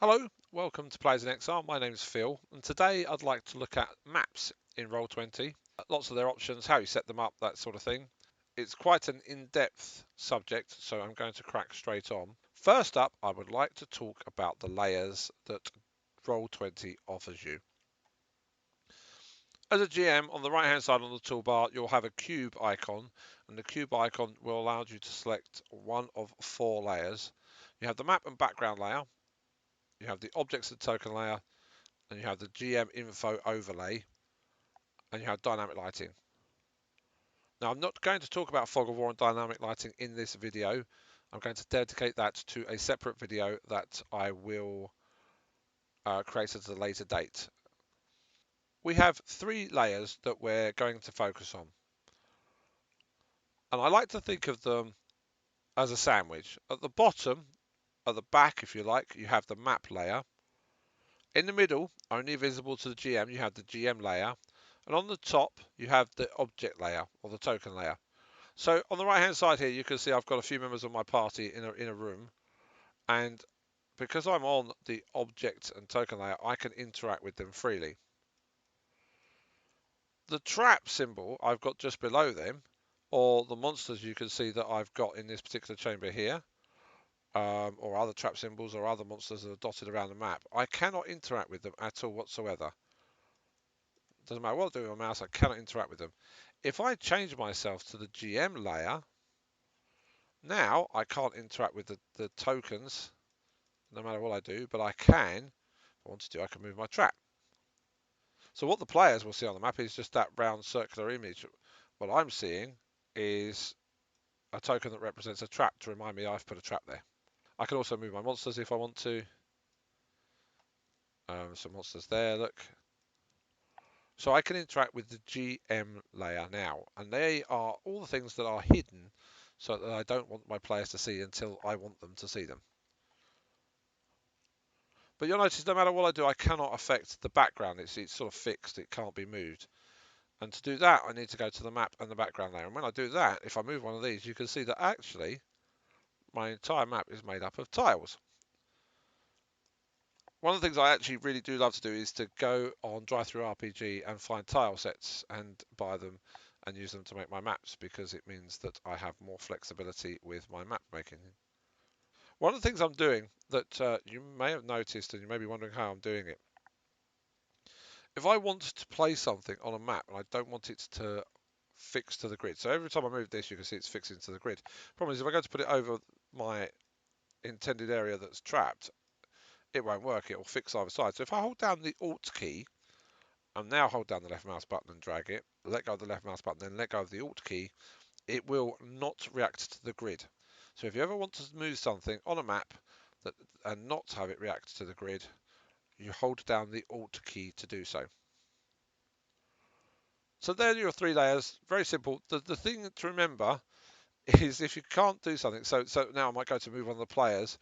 Hello, welcome to Players in Exile. My name's Phil, and today I'd like to look at maps in Roll20. Lots of their options, how you set them up, that sort of thing. It's quite an in-depth subject, so I'm going to crack straight on. First up, I would like to talk about the layers that Roll20 offers you. As a GM, on the right-hand side on the toolbar, you'll have a cube icon, and the cube icon will allow you to select one of four layers. You have the map and background layer, you have the objects and token layer, and you have the GM info overlay, and you have dynamic lighting. Now, I'm not going to talk about fog of war and dynamic lighting in this video. I'm going to dedicate that to a separate video that I will create at a later date. We have three layers that we're going to focus on, and I like to think of them as a sandwich. At the bottom, at the back, if you like, you have the map layer. In the middle, only visible to the GM, you have the GM layer. And on the top, you have the object layer or the token layer. So on the right hand side here, you can see I've got a few members of my party in a room. And because I'm on the object and token layer, I can interact with them freely. The trap symbol I've got just below them, or the monsters you can see that I've got in this particular chamber here, or other trap symbols or other monsters that are dotted around the map, I cannot interact with them at all whatsoever. Doesn't matter what I do with my mouse, I cannot interact with them. If I change myself to the GM layer, now I can't interact with the tokens no matter what I do, but I can, if I want to do, I can move my trap. So what the players will see on the map is just that round circular image. What I'm seeing is a token that represents a trap to remind me I've put a trap there. I can also move my monsters if I want to. Some monsters there, look. So I can interact with the GM layer now, and they are all the things that are hidden so that I don't want my players to see until I want them to see them. But you'll notice no matter what I do, I cannot affect the background. It's sort of fixed, it can't be moved. And to do that, I need to go to the map and the background layer. And when I do that, if I move one of these, you can see that actually my entire map is made up of tiles. One of the things I actually really do love to do is to go on Drive-Thru RPG and find tile sets and buy them and use them to make my maps, because it means that I have more flexibility with my map making. One of the things I'm doing that you may have noticed, and you may be wondering how I'm doing it. If I want to play something on a map and I don't want it to fix to the grid, so every time I move this, you can see it's fixing to the grid. Problem is, if I go to put it over my intended area that's trapped, it won't work. It will fix either side. So if I hold down the Alt key and now hold down the left mouse button and drag it, let go of the left mouse button, then let go of the Alt key, it will not react to the grid. So if you ever want to move something on a map and not have it react to the grid, you hold down the Alt key to do so. So there are your three layers. Very simple. The thing to remember is if you can't do something, so now I might go to move one of the players.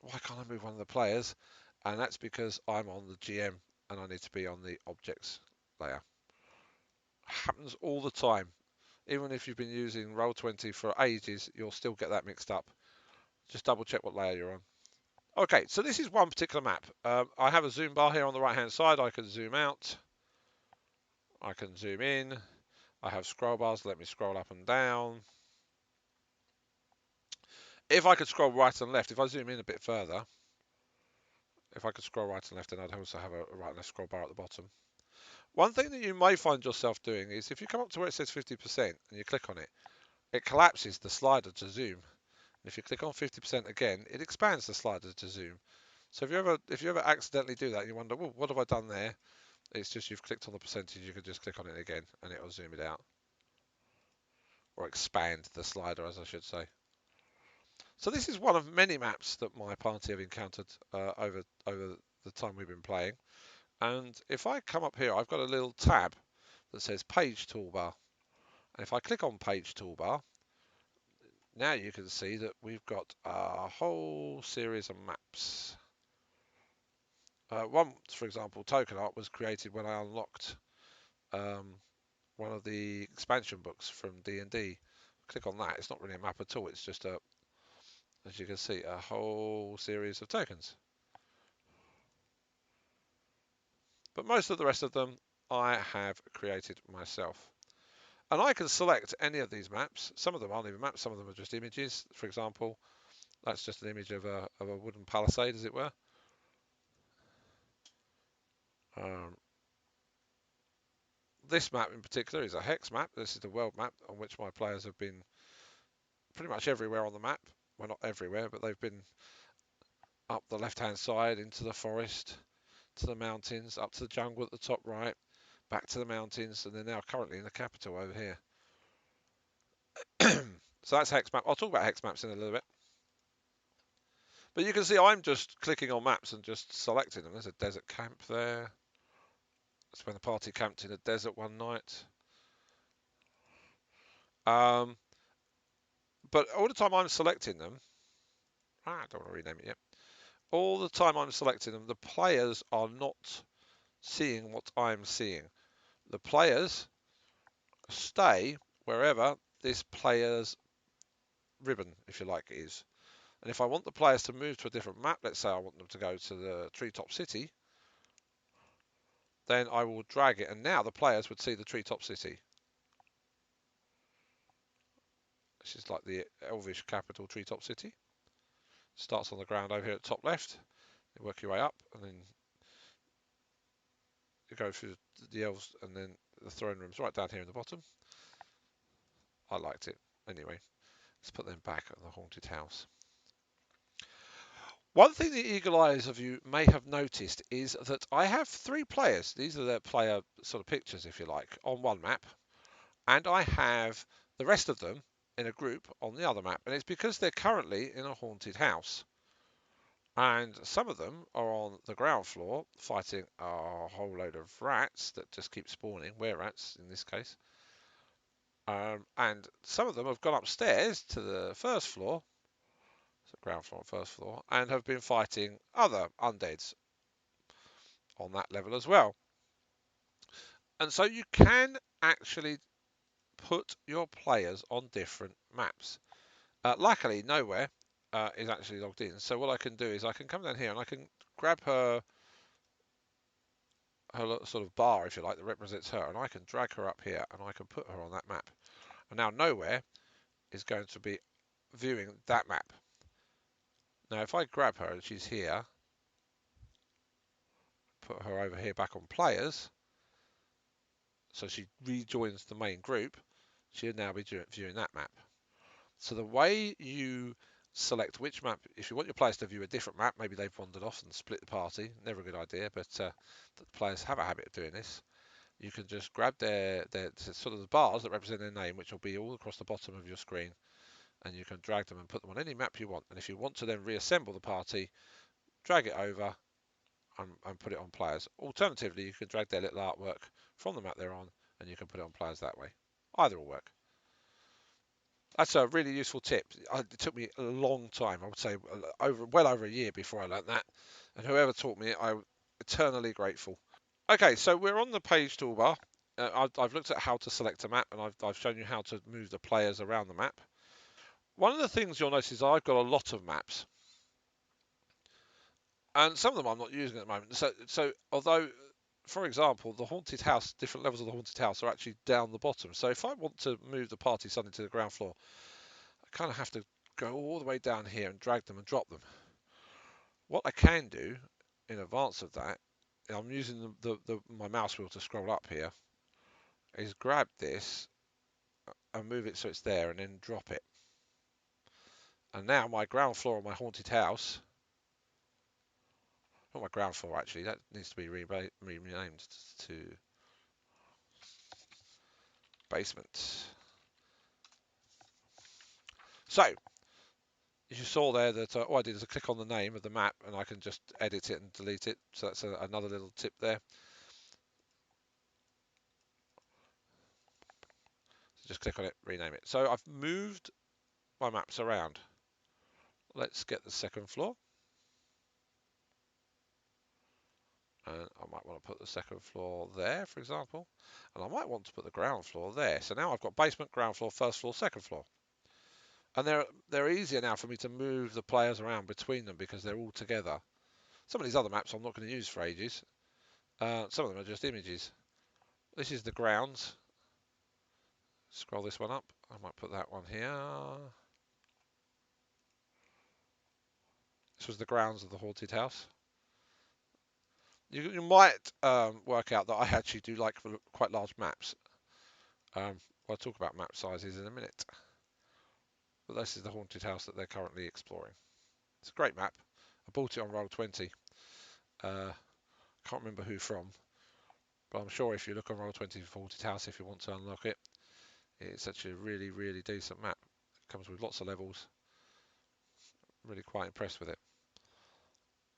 Why can't I move one of the players? And that's because I'm on the GM and I need to be on the objects layer. Happens all the time. Even if you've been using Roll20 for ages, you'll still get that mixed up. Just double check what layer you're on. Okay, so this is one particular map. I have a zoom bar here on the right hand side. I can zoom out. I can zoom in. I have scroll bars. Let me scroll up and down. If I could scroll right and left, if I zoom in a bit further, if I could scroll right and left, then I'd also have a right and left scroll bar at the bottom. One thing that you may find yourself doing is if you come up to where it says 50% and you click on it, it collapses the slider to zoom. And if you click on 50% again, it expands the slider to zoom. So if you ever accidentally do that, you wonder, well, what have I done there? It's just you've clicked on the percentage. You can just click on it again, and it'll zoom it out, or expand the slider, as I should say. So this is one of many maps that my party have encountered over the time we've been playing. And if I come up here, I've got a little tab that says Page Toolbar. And if I click on Page Toolbar, now you can see that we've got a whole series of maps. One, for example, token art was created when I unlocked one of the expansion books from D&D. Click on that. It's not really a map at all. It's just as you can see, a whole series of tokens. but most of the rest of them I have created myself. And I can select any of these maps. Some of them aren't even maps, some of them are just images. For example, that's just an image of a wooden palisade, as it were. Um, this map in particular is a hex map. This is the world map on which my players have been pretty much everywhere on the map. Well, not everywhere, but they've been up the left-hand side, into the forest, to the mountains, up to the jungle at the top right, back to the mountains, and they're now currently in the capital over here. So that's hex map. I'll talk about hex maps in a little bit. But you can see I'm just clicking on maps and just selecting them. There's a desert camp there. That's when the party camped in a desert one night. But all the time I'm selecting them, I don't want to rename it yet. All the time I'm selecting them, the players are not seeing what I'm seeing. The players stay wherever this player's ribbon, if you like, is. And if I want the players to move to a different map, let's say I want them to go to the Treetop City, then I will drag it, and now the players would see the Treetop City. This is like the Elvish capital, Treetop City. Starts on the ground over here at the top left. You work your way up, and then you go through the elves, and then the throne room's right down here in the bottom. I liked it. Anyway, let's put them back at the haunted house. One thing the eagle eyes of you may have noticed is that I have 3 players. These are their player sort of pictures, if you like, on one map. And I have the rest of them in a group on the other map. And it's because they're currently in a haunted house. And some of them are on the ground floor fighting a whole load of rats that just keep spawning, were-rats in this case. And some of them have gone upstairs to the first floor, so ground floor and first floor, and have been fighting other undeads on that level as well. And so you can actually put your players on different maps. Luckily, Nowhere is actually logged in. So what I can do is I can come down here and I can grab her sort of bar, if you like, that represents her, and I can drag her up here and I can put her on that map. And now Nowhere is going to be viewing that map. Now if I grab her and she's here, put her over here back on players, so she rejoins the main group, she'll now be viewing that map. So the way you select which map, if you want your players to view a different map, maybe they've wandered off and split the party, never a good idea, but the players have a habit of doing this. You can just grab their sort of the bars that represent their name, which will be all across the bottom of your screen, and you can drag them and put them on any map you want. And if you want to then reassemble the party, drag it over and put it on players. Alternatively, you can drag their little artwork from the map they're on, and you can put it on players that way. Either will work. That's a really useful tip. It took me a long time, I would say well over a year before I learnt that. And whoever taught me it, I'm eternally grateful. Okay, so we're on the page toolbar. I've looked at how to select a map, and I've shown you how to move the players around the map. One of the things you'll notice is I've got a lot of maps. And some of them I'm not using at the moment. So although, for example, the haunted house, different levels of the haunted house are actually down the bottom. So if I want to move the party suddenly to the ground floor, I kind of have to go all the way down here and drag them and drop them. What I can do in advance of that, I'm using my mouse wheel to scroll up here, is grab this and move it so it's there and then drop it. And now my ground floor of my haunted house, not my ground floor actually, that needs to be renamed to basement. So, as you saw there that all I did is I click on the name of the map and I can just edit it and delete it. So that's another little tip there. So just click on it, rename it. So I've moved my maps around. Let's get the second floor. And I might want to put the second floor there, for example. And I might want to put the ground floor there. So now I've got basement, ground floor, first floor, second floor. And they're easier now for me to move the players around between them because they're all together. Some of these other maps I'm not going to use for ages. Some of them are just images. This is the grounds. Scroll this one up. I might put that one here. This was the grounds of the haunted house. You might work out that I actually do like quite large maps. I'll talk about map sizes in a minute. But this is the haunted house that they're currently exploring. It's a great map. I bought it on Roll20. Can't remember who from, but I'm sure if you look on Roll20 for haunted house, if you want to unlock it, it's actually a really, really decent map. It comes with lots of levels. Really quite impressed with it.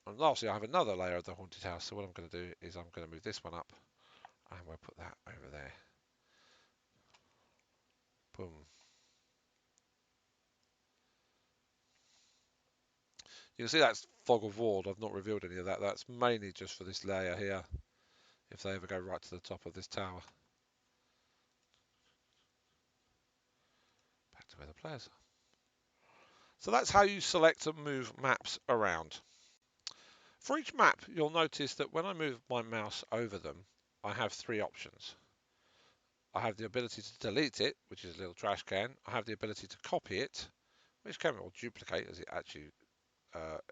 And lastly, I have another layer of the haunted house. So what I'm going to do is I'm going to move this one up, and we'll put that over there. Boom. You can see that's fog of ward. I've not revealed any of that. That's mainly just for this layer here, if they ever go right to the top of this tower. Back to where the players are. So that's how you select and move maps around. For each map, you'll notice that when I move my mouse over them, I have three options. I have the ability to delete it, which is a little trash can. I have the ability to copy it, which can or duplicate, as it actually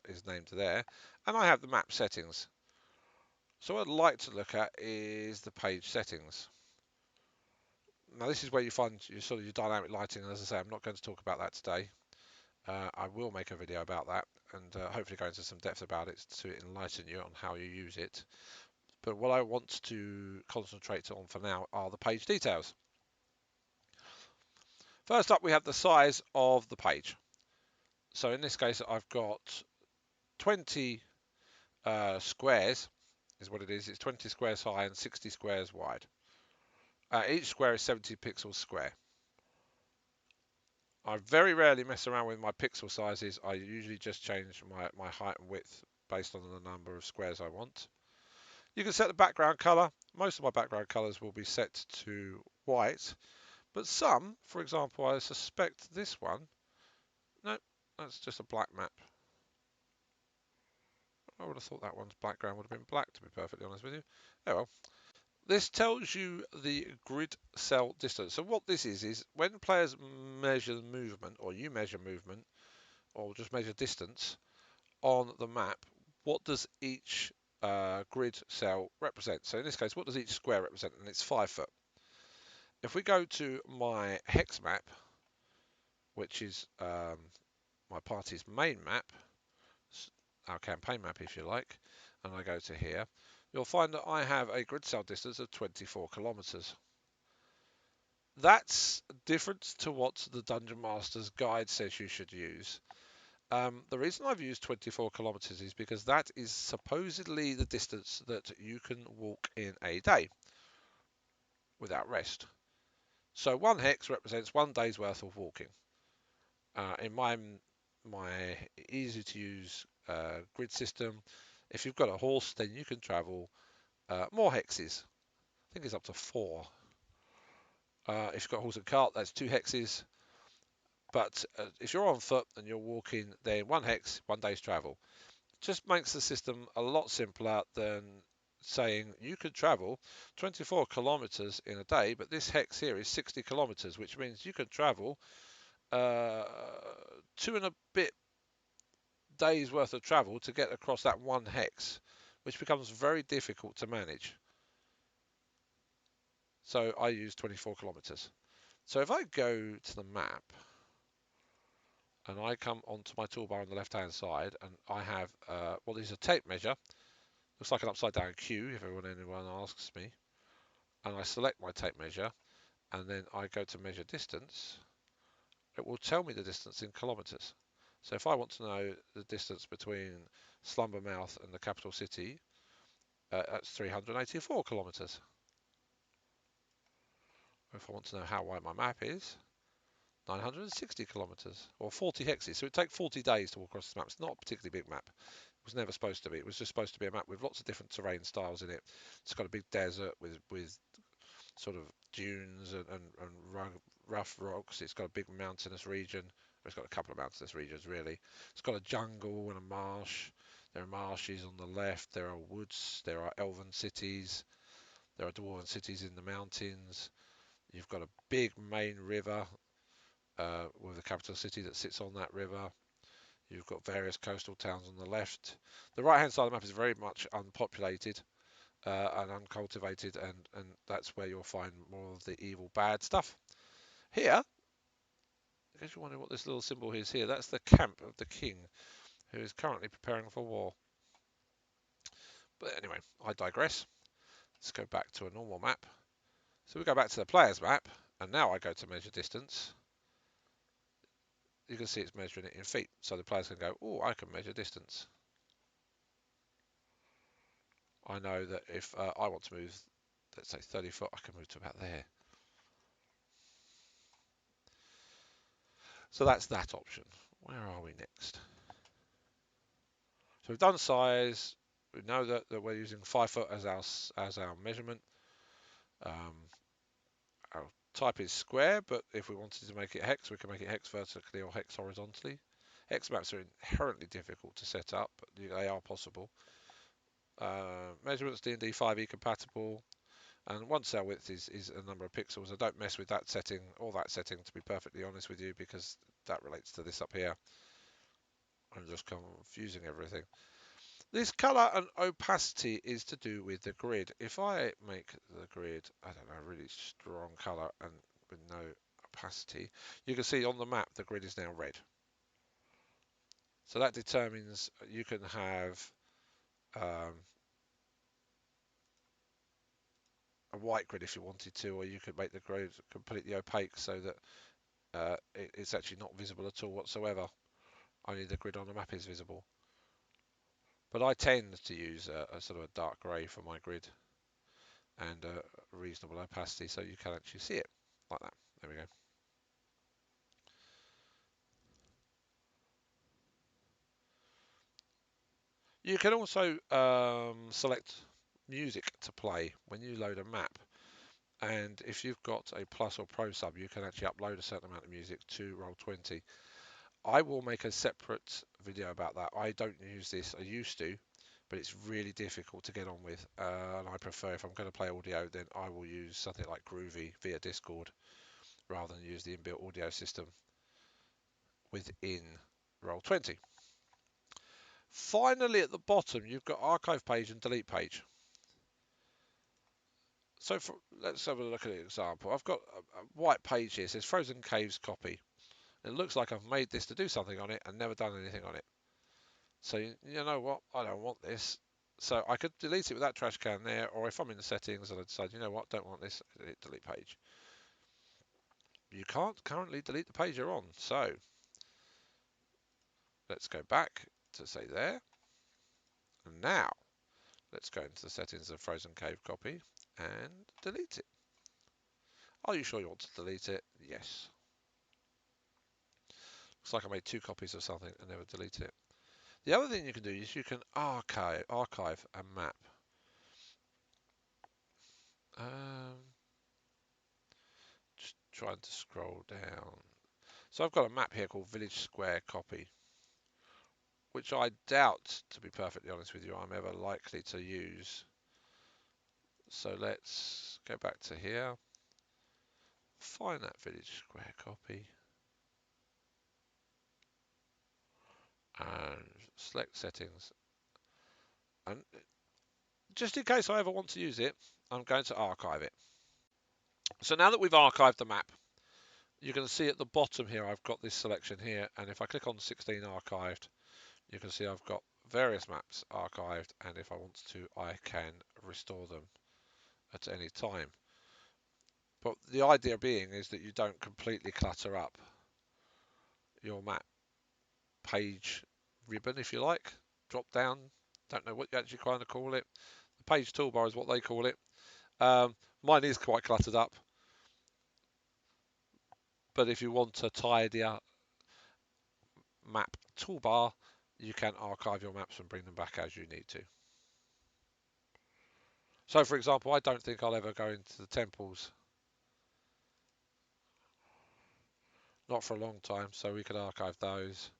is named there. And I have the map settings. So what I'd like to look at is the page settings. Now this is where you find your dynamic lighting, and as I say, I'm not going to talk about that today. I will make a video about that and hopefully go into some depth about it to enlighten you on how you use it. But what I want to concentrate on for now are the page details. First up, we have the size of the page. So in this case, I've got 20 squares, is what it is. It's 20 squares high and 60 squares wide. Each square is 70 pixels square. I very rarely mess around with my pixel sizes. I usually just change my height and width based on the number of squares I want. You can set the background color. Most of my background colors will be set to white, but some, for example, I suspect this one, no, that's just a black map. I would have thought that one's background would have been black, to be perfectly honest with you. Oh well. This tells you the grid cell distance. So what this is when players measure movement, or you measure movement, or just measure distance on the map, what does each grid cell represent? So in this case, what does each square represent? And it's 5 foot. If we go to my hex map, which is my party's main map, our campaign map if you like, and I go to here, you'll find that I have a grid cell distance of 24 kilometers. That's different to what the Dungeon Master's Guide says you should use. The reason I've used 24 kilometers is because that is supposedly the distance that you can walk in a day without rest. So one hex represents 1 day's worth of walking. In my easy to use grid system, if you've got a horse, then you can travel more hexes. I think it's up to 4. If you've got a horse and cart, that's 2 hexes. But if you're on foot and you're walking, then 1 hex, 1 day's travel. Just makes the system a lot simpler than saying you could travel 24 kilometers in a day, but this hex here is 60 kilometers, which means you can travel 2 and a bit days worth of travel to get across that 1 hex, which becomes very difficult to manage. So I use 24 kilometers. So if I go to the map and I come onto my toolbar on the left hand side and I have well, this is a tape measure. Looks like an upside down Q if anyone asks me. And I select my tape measure and then I go to measure distance. It will tell me the distance in kilometers. So if I want to know the distance between Slumbermouth and the capital city, that's 384 kilometers. If I want to know how wide my map is, 960 kilometers, or 40 hexes. So it takes 40 days to walk across this map. It's not a particularly big map. It was never supposed to be. It was just supposed to be a map with lots of different terrain styles in it. It's got a big desert with sort of dunes and rough rocks. It's got a big mountainous region. It's got a couple of mountainous regions really. It's got a jungle and a marsh. There are marshes on the left, there are woods, there are elven cities, there are dwarven cities in the mountains. You've got a big main river with a capital city that sits on that river. You've got various coastal towns on the left. The right-hand side of the map is very much unpopulated and uncultivated, and that's where you'll find more of the evil, bad stuff. Here, in case you're wondering what this little symbol is here, that's the camp of the king, who is currently preparing for war. But anyway, I digress. Let's go back to a normal map. So we go back to the player's map, and now I go to measure distance. You can see it's measuring it in feet, so the players can go, oh, I can measure distance. I know that if I want to move, let's say 30 foot, I can move to about there. So that's that option. Where are we next? So we've done size. We know that we're using 5 foot as our measurement. Our type is square, but if we wanted to make it hex, we can make it hex vertically or hex horizontally. Hex maps are inherently difficult to set up, but they are possible. Measurements D&D 5e compatible, and one cell width is a number of pixels. I don't mess with that setting or that setting, to be perfectly honest with you, because that relates to this up here. I'm just confusing everything. This color and opacity is to do with the grid. If I make the grid, I don't know, really strong color and with no opacity, you can see on the map the grid is now red. So that determines you can have a white grid if you wanted to, or you could make the grid completely opaque so that it's actually not visible at all whatsoever. Only the grid on the map is visible. But I tend to use a sort of a dark grey for my grid and a reasonable opacity so you can actually see it like that. There we go. You can also select music to play when you load a map. And if you've got a Plus or Pro sub, you can actually upload a certain amount of music to Roll20. I will make a separate video about that. I don't use this, I used to, but it's really difficult to get on with. And I prefer, if I'm going to play audio, then I will use something like Groovy via Discord rather than use the inbuilt audio system within Roll20. Finally, at the bottom, you've got archive page and delete page. So let's have a look at an example. I've got a white page here. It says Frozen Caves copy. It looks like I've made this to do something on it and never done anything on it. So you know what? I don't want this. So I could delete it with that trash can there, or if I'm in the settings and I decide, you know what, don't want this, delete page. You can't currently delete the page you're on. So let's go back to say there. And now let's go into the settings of Frozen Cave copy and delete it. Are you sure you want to delete it? Yes. Looks like I made 2 copies of something and never deleted it. The other thing you can do is you can archive a map. Just trying to scroll down. So I've got a map here called Village Square Copy, which I doubt, to be perfectly honest with you, I'm ever likely to use. So let's go back to here, find that Village Square Copy, and select settings. And just in case I ever want to use it, I'm going to archive it. So now that we've archived the map, you can see at the bottom here I've got this selection here, and if I click on 16 archived, you can see I've got various maps archived, and if I want to, I can restore them at any time. But the idea being is that you don't completely clutter up your map page ribbon, if you like, drop down, don't know what you actually kind of call it. The page toolbar is what they call it. Mine is quite cluttered up, but if you want a tidier map toolbar, you can archive your maps and bring them back as you need to. So for example, I don't think I'll ever go into the temples, not for a long time, so we could archive those.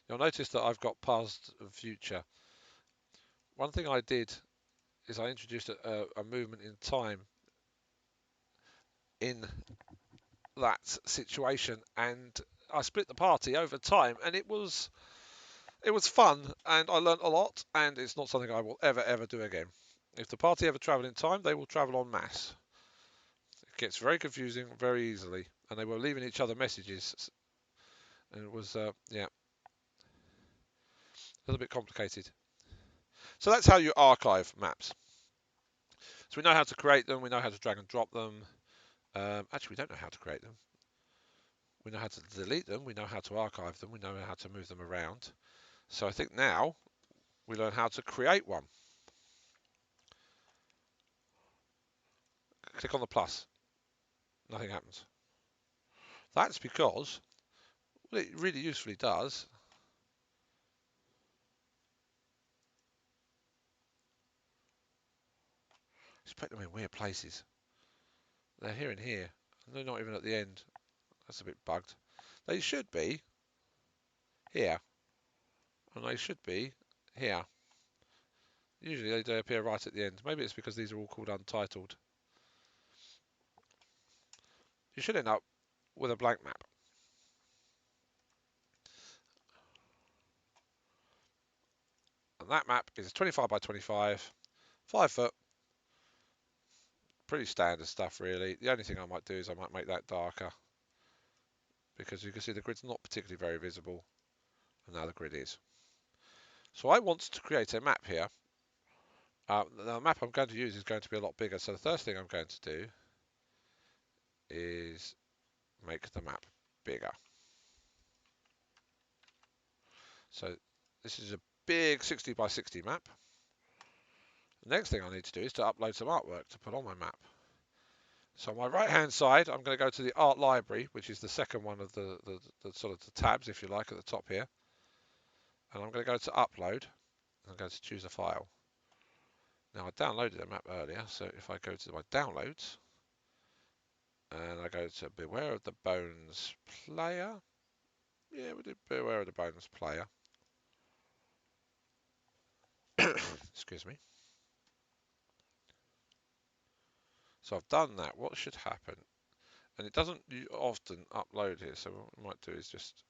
You'll notice that I've got past and future. one thing I did is I introduced a movement in time in that situation, and I split the party over time, and it was fun, and I learnt a lot, and it's not something I will ever do again. If the party ever travel in time, they will travel en masse. It gets very confusing very easily, and they were leaving each other messages, and it was yeah, a little bit complicated. So that's how you archive maps. So we know how to create them, we know how to drag and drop them. Actually, we don't know how to create them. We know how to delete them, we know how to archive them, we know how to move them around. So I think now we learn how to create one. Click on the plus. Nothing happens. That's because what it really usefully does is put them in weird places. They're here and here, and they're not even at the end. That's a bit bugged. They should be here, and they should be here. Usually they appear right at the end. Maybe it's because these are all called untitled. You should end up with a blank map. And that map is 25 by 25, 5 foot. Pretty standard stuff, really. The only thing I might do is I might make that darker, because you can see the grid's not particularly very visible, and now the grid is. So I want to create a map here. The map I'm going to use is going to be a lot bigger, so the first thing I'm going to do is make the map bigger. So this is a big 60 by 60 map. The next thing I need to do is to upload some artwork to put on my map. So on my right hand side, I'm going to go to the art library, which is the second one of the sort of the tabs, if you like, at the top here. And I'm going to go to upload. I'm going to choose a file. Now I downloaded a map earlier, so if I go to my downloads and I go to Beware of the Bones player. Yeah, we do Beware of the Bones player. Excuse me. So I've done that. What should happen? And it doesn't often upload here, so what we might do is just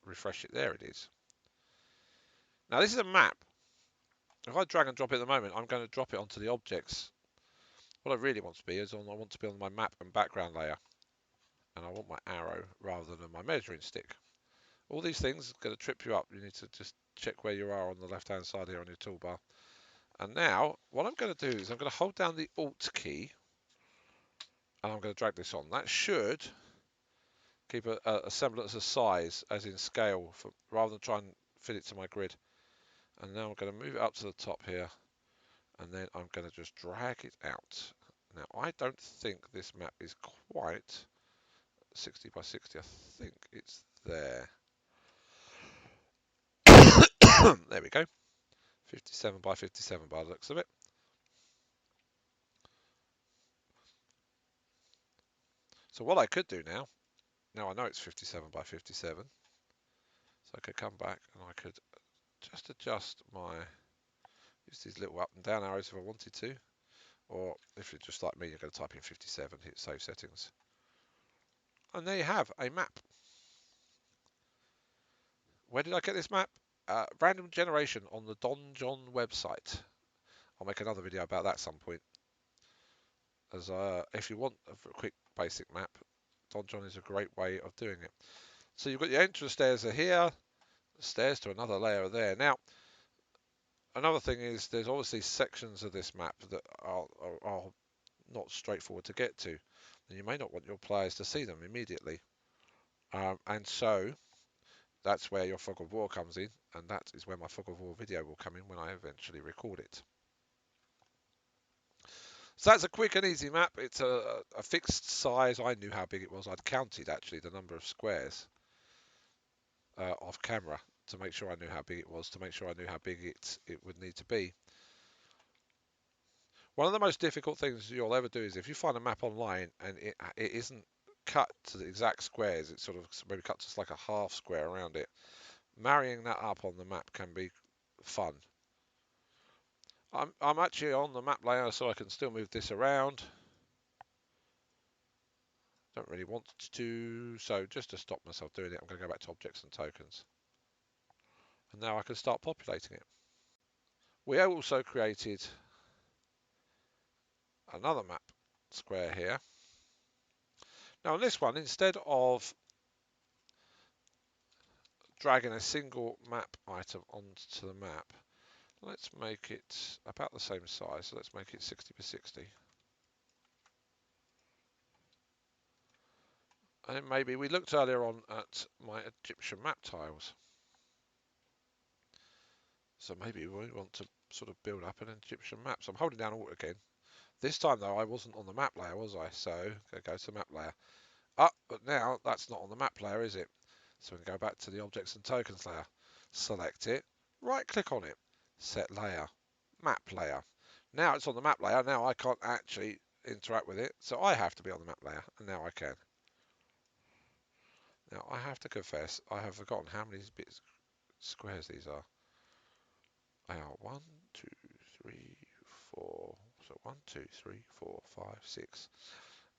refresh it. There it is. Now this is a map. If I drag and drop it at the moment, I'm going to drop it onto the objects. What I really want to be is I want to be on my map and background layer. And I want my arrow rather than my measuring stick. All these things are going to trip you up. You need to just check where you are on the left hand side here on your toolbar. And now what I'm going to do is I'm going to hold down the Alt key and I'm going to drag this on. That should keep a semblance of size, as in scale, rather than try and fit it to my grid. And now I'm going to move it up to the top here, and then I'm going to just drag it out. Now I don't think this map is quite 60 by 60. I think it's there. There we go. 57 by 57 by the looks of it. So what I could do now I know it's 57 by 57, so I could come back and I could just adjust use these little up and down arrows if I wanted to, or if you're just like me, you're going to type in 57, hit save settings. And there you have a map. Where did I get this map? Random generation on the Don John website. I'll make another video about that at some point. As if you want a quick basic map, Don John is a great way of doing it. So you've got your entrance stairs are here, stairs to another layer are there. Now, another thing is there's obviously sections of this map that are not straightforward to get to, and you may not want your players to see them immediately. And so that's where your fog of war comes in, and that is where my fog of war video will come in when I eventually record it. So that's a quick and easy map. It's a fixed size. I knew how big it was. I'd counted actually the number of squares off camera to make sure I knew how big it was, to make sure I knew how big it would need to be. One of the most difficult things you'll ever do is if you find a map online and it isn't cut to the exact squares, it's sort of maybe cut just like a half square around it. Marrying that up on the map can be fun. I'm actually on the map layer, so I can still move this around. Don't really want to, so just to stop myself doing it, I'm going to go back to objects and tokens. And now I can start populating it. We also created another map square here. Now on this one, instead of dragging a single map item onto the map, let's make it about the same size. So let's make it 60 by 60. And then maybe we looked earlier on at my Egyptian map tiles. So maybe we want to sort of build up an Egyptian map. So I'm holding down Alt again. This time though, I wasn't on the map layer, was I? So I'm going to go to map layer. But now that's not on the map layer, is it? So we can go back to the objects and tokens layer. Select it, right click on it, set layer, map layer. Now it's on the map layer. Now I can't actually interact with it. So I have to be on the map layer, and now I can. Now I have to confess, I have forgotten how many bits squares these are. They are 1, 2, 3, 4. So 1, 2, 3, 4, 5, 6,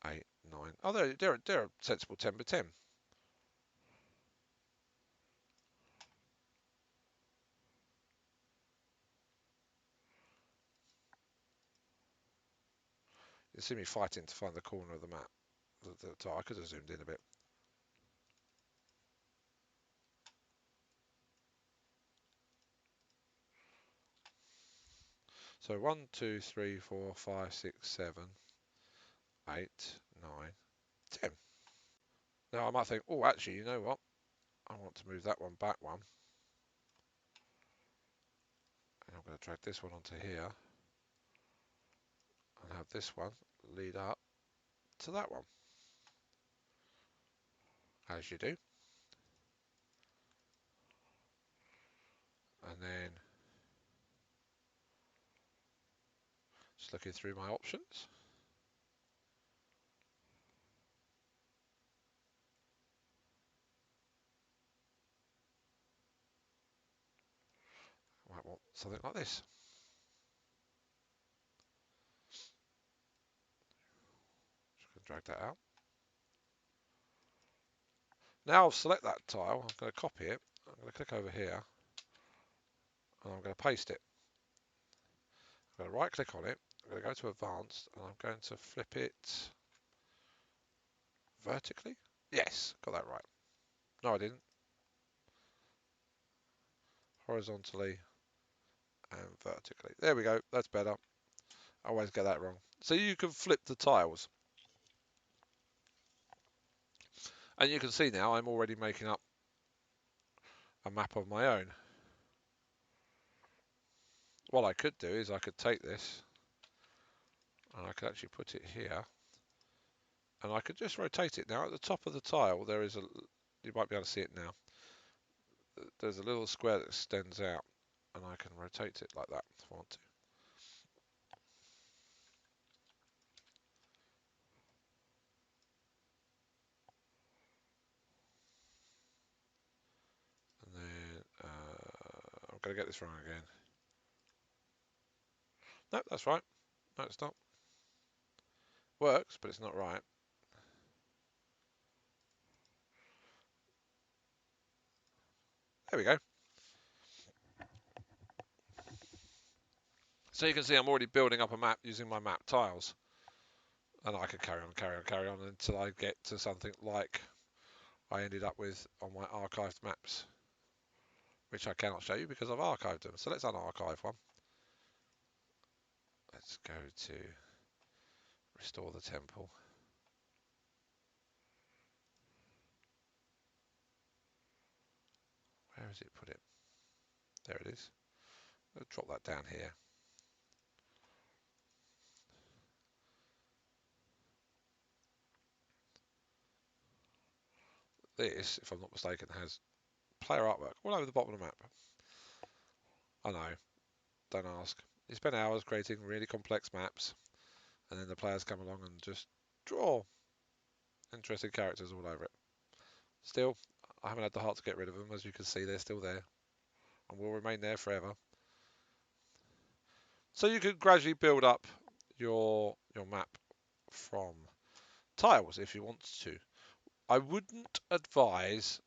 8, 9. Oh, they're a sensible 10 by 10. You see me fighting to find the corner of the map. I could have zoomed in a bit. So 1, 2, 3, 4, 5, 6, 7, 8, 9, 10. Now I might think, oh, actually, you know what? I want to move that one back one. And I'm going to drag this one onto here. And have this one lead up to that one. As you do. And then just looking through my options. I might want something like this. Just going to drag that out. Now I'll select that tile. I'm going to copy it. I'm going to click over here. And I'm going to paste it. I'm going to right click on it. I'm going to go to advanced. And I'm going to flip it vertically. Yes, got that right. No, I didn't. Horizontally and vertically. There we go. That's better. I always get that wrong. So you can flip the tiles. And you can see now I'm already making up a map of my own. What I could do is I could take this and I could actually put it here. And I could just rotate it. Now at the top of the tile there is a, you might be able to see it now. There's a little square that extends out and I can rotate it like that if I want to. And then I'm going to get this wrong again. No, that's right. No, it's not. Works, but it's not right. There we go. So you can see I'm already building up a map using my map tiles. And I could carry on until I get to something like I ended up with on my archived maps, which I cannot show you because I've archived them. So let's unarchive one. Let's go to restore the temple. Where has it put it? There it is. I'll drop that down here. This, if I'm not mistaken, has player artwork all over the bottom of the map. I know, don't ask. You spend hours creating really complex maps, and then the players come along and just draw interesting characters all over it. Still, I haven't had the heart to get rid of them. As you can see, they're still there and will remain there forever. So you can gradually build up your map from tiles if you want to. I wouldn't advise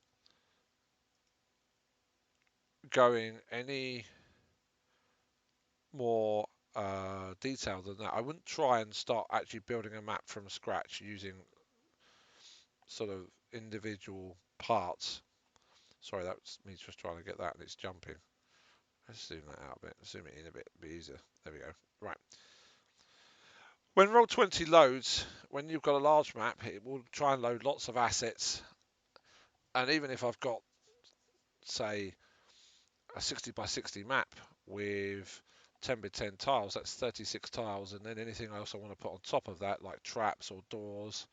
going any more detailed than that. I wouldn't try and start actually building a map from scratch using sort of individual parts. Sorry, that's me just trying to get that and it's jumping. Let's zoom that out a bit, zoom it in a bit easier. There we go. Right. When Roll20 loads, when you've got a large map, it will try and load lots of assets. And even if I've got, say, a 60 by 60 map with 10 by 10 tiles, that's 36 tiles, and then anything else I want to put on top of that, like traps or doors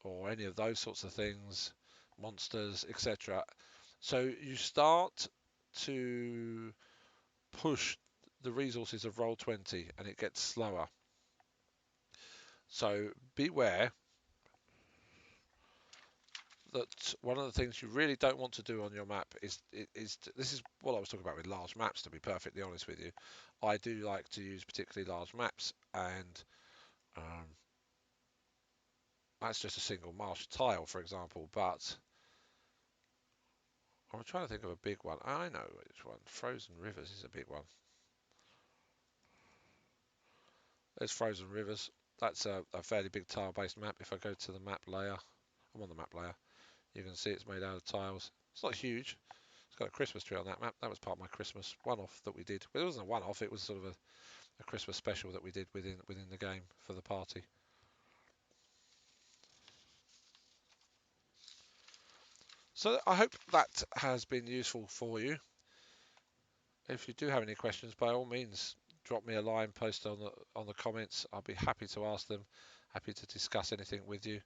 or any of those sorts of things, monsters, etc. So you start to push the resources of Roll20 and it gets slower. So beware that one of the things you really don't want to do on your map is this is what I was talking about with large maps, to be perfectly honest with you. I do like to use particularly large maps, and um, that's just a single marsh tile, for example, but I'm trying to think of a big one. I know which one. Frozen Rivers is a big one. There's Frozen Rivers. That's a fairly big tile-based map. If I go to the map layer, I'm on the map layer, you can see it's made out of tiles. It's not huge. It's got a Christmas tree on that map. That was part of my Christmas one-off that we did. Well, it wasn't a one-off. It was sort of a Christmas special that we did within the game for the party. So I hope that has been useful for you. If you do have any questions, by all means, drop me a line, post on the comments. I'll be happy to ask them, happy to discuss anything with you.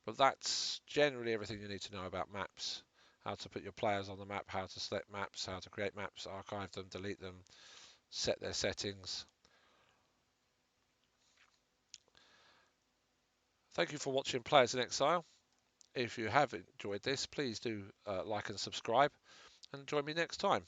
But that's generally everything you need to know about maps. How to put your players on the map, how to select maps, how to create maps, archive them, delete them, set their settings. Thank you for watching Players in Exile. If you have enjoyed this, please do like and subscribe, and join me next time.